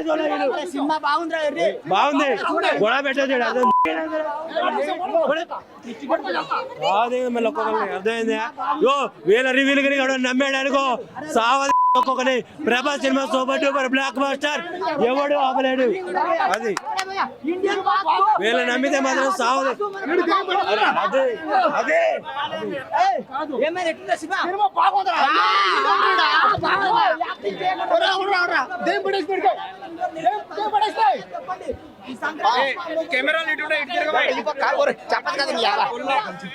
Cinema బాగుంది గొడవ పెట్టదు అర్థమైంది. వీళ్ళ రివ్యూలు కానీ నమ్మాడు అనుకో సావది ఒక్కొక్కని. Prabhas cinema super duper blockbuster ఎవడు ఆపలేడు. అది వీళ్ళ నమ్మితే మాత్రం సావదు. అదే అదే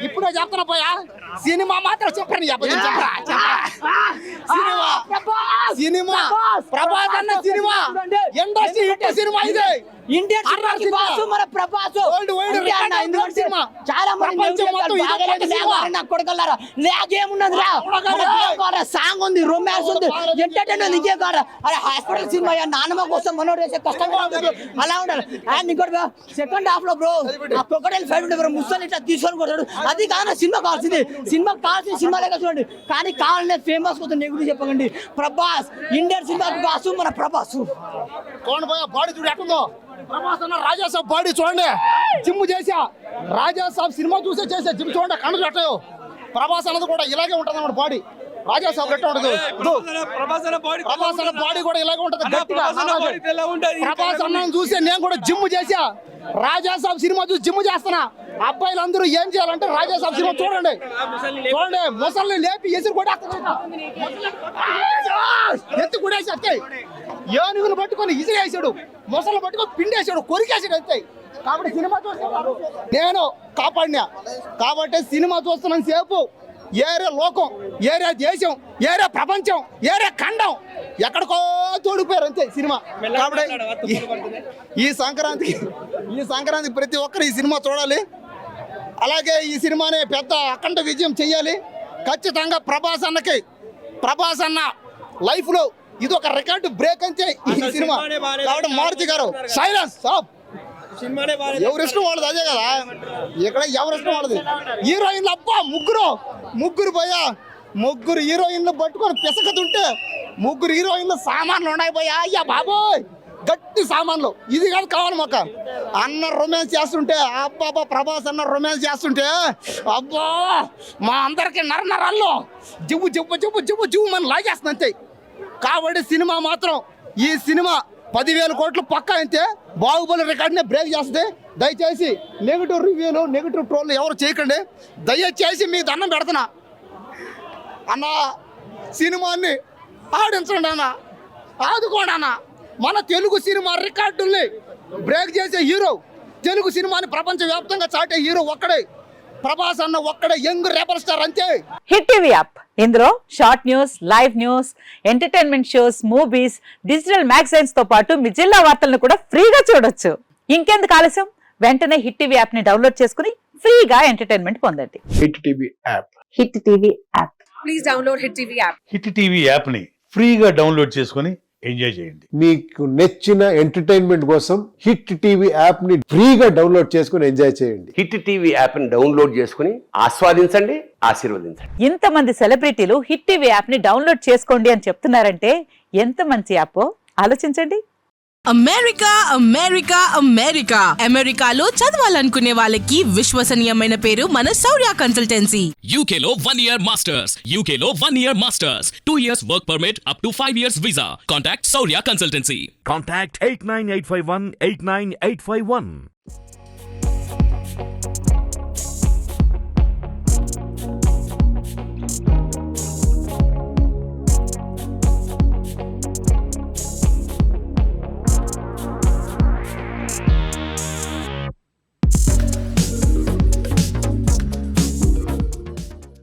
ఇప్పుడు చెప్తున్నా పోయా సినిమా మాత్రం చెప్పండి. సినిమా ప్రభాస్ అన్న సినిమా ఇండస్ట్రీ హిట్ సినిమా ఇది. ఇండియన్ మన ప్రభాస్ చాలా మంది కొడుకున్నారా లేకేమున్నది రా. సాంగ్ ఉంది, రొమాన్స్ ఉంది, ఎంటర్టైన్మెంట్ ఇదే కాదు. అరే హాస్పిటల్ సినిమా నాన్నమ్మ కోసం మనోడు వేసే కష్టంగా ఉంటుంది. అలా ఉండాలి. అండ్ ఇంకోటి సెకండ్ హాఫ్ లో బ్రో ఆ క్రొకడైల్ ఫైట్ ఉంటే ముసలి ఇట్లా తీసుకొని కొడతాడు. అది కాదు సినిమా కావాల్సింది. సినిమా లేక చూడండి. కానీ కావాలనే ఫేమస్ కోసం నెగిటివ్ చెప్పకండి. ప్రభాస్ ఇండియన్ సినిమా బాసు మన ప్రభాస్ బాడీ చూడు ఎట్టుందో. ప్రభాస్ అన్న రాజా సాబ్ బాడీ చూడండి. జిమ్ చేసా రాజా సాబ్ సినిమా చూసే చేసా జిమ్ చూడండి. కళ్ళు కట్టాయో. ప్రభాస్ అన్నది కూడా ఇలాగే ఉంటుంది అన్నమాట బాడీ. రాజా సాబ్ ఎట్లా ఉండదు. ప్రభాస్ అన్న బాడీ కూడా ఇలాగే ఉంటుంది గట్టిగా. ప్రభాస్ అన్న చూసి నేను కూడా జిమ్ చేసా. రాజా సాబ్ సినిమా చూసి జిమ్ చేస్తున్నా. అబ్బాయిలందరూ ఏం చేయాలంటే రాజా సాబ్ సినిమా చూడండి. ముసల్ని లేపి ఎసురు కూడా ఎత్తి కూడేసి వస్తాయి. ఏనుగులు పట్టుకొని ఇసిరేసాడు, ముసలు పట్టుకొని పిండేసాడు, కొరికేసాడు వస్తాయి. కాబట్టి సినిమా చూస్తున్నాను నేను కాపాడినా. కాబట్టి సినిమా చూస్తున్నాను సేపు ఏరే లోకం, ఏరే దేశం, ఏరే ప్రపంచం, ఏరే ఖండం ఎక్కడికో తోడిపోయారు అంతే సినిమా. కాబట్టి ఈ సంక్రాంతికి ప్రతి ఒక్కరు ఈ సినిమా చూడాలి. అలాగే ఈ సినిమాని పెద్ద అఖండ విజయం చెయ్యాలి. ఖచ్చితంగా ప్రభాస్ అన్న లైఫ్ లో ఇది ఒక రికార్డు బ్రేక్ అంతే ఈ సినిమా. కాబట్టి మారుతి గారు సైలెన్స్ సాబ్. ఎవరిష్టం వాళ్ళది అదే కదా. ఇక్కడ ఎవరిష్టం వాళ్ళది. హీరోయిన్లు అబ్బా ముగ్గురు పోయా. ముగ్గురు హీరోయిన్లు పట్టుకొని పిసకతుంటే ముగ్గురు హీరోయిన్లు సామాన్లు ఉన్నాయి పోయా. అయ్యా బాబోయ్ గట్టి సామాన్లు. ఇది కాదు కావాలి మాకు. అన్న రొమాన్స్ చేస్తుంటే అబ్బా ప్రభాస్ అన్న రొమాన్స్ చేస్తుంటే అబ్బా మా అందరికి నరనరాల్లో జివ్వు జివ్వు జివ్వు జివ్వు జివ్వు మనం లాగేస్తుంది అంతే. కాబట్టి సినిమా మాత్రం ఈ సినిమా 10,000 కోట్లు పక్కా అయితే బాహుబలి రికార్డునే బ్రేక్ చేస్తుంది. దయచేసి నెగిటివ్ రివ్యూలు, నెగిటివ్ ట్రోల్లు ఎవరు చేయకండి. దయచేసి మీ దండం పెడుతున్నా అన్న. సినిమాని ఆడించండి అన్న, ఆదుకోండి అన్న. మన తెలుగు సినిమా రికార్డుల్ని బ్రేక్ చేసే హీరో, తెలుగు సినిమాని ప్రపంచవ్యాప్తంగా చాటే హీరో ఒక్కడే ప్రభాస్ అన్న. ఒక్కడే యంగ్ రెబల్ స్టార్ అంతే. హిట్ టీవీ యాప్ ఇందులో short news, live news, entertainment shows, movies, digital magazines తో పాటు మీ జిల్లా వార్తలను కూడా ఫ్రీగా చూడొచ్చు. ఇంకెందుకు ఆలస్యం, వెంటనే హిట్ టీవీ యాప్ ని డౌన్లోడ్ చేసుకుని ఫ్రీగా ఎంటర్టైన్మెంట్ పొందండి. Hit TV app. Hit TV app. Please download hit TV app. Hit TV app ని ఫ్రీగా డౌన్లోడ్ చేసుకుని ఎంజాయ్ చేయండి. మీకు నచ్చిన ఎంటర్టైన్మెంట్ కోసం హిట్ టీవీ యాప్ ని ఫ్రీగా డౌన్లోడ్ చేసుకుని ఎంజాయ్ చేయండి. హిట్ టీవీ యాప్ ని డౌన్లోడ్ చేసుకుని ఆస్వాదించండి, ఆశీర్వదించండి. ఇంతమంది సెలబ్రిటీలు హిట్ టీవీ యాప్ ని డౌన్లోడ్ చేసుకోండి అని చెప్తున్నారంటే ఎంత మంచి యాప్ ఆలోచించండి. అమెరికాలో చదవాలనుకునే వాళ్ళకి విశ్వసనీయమైన పేరు మన శౌర్య కన్సల్టెన్సీ. UK లో 1 year masters. UK లో 1 year masters. 2 years work permit up to 5 years visa. Contact Saurya Consultancy. Contact 89851 89851.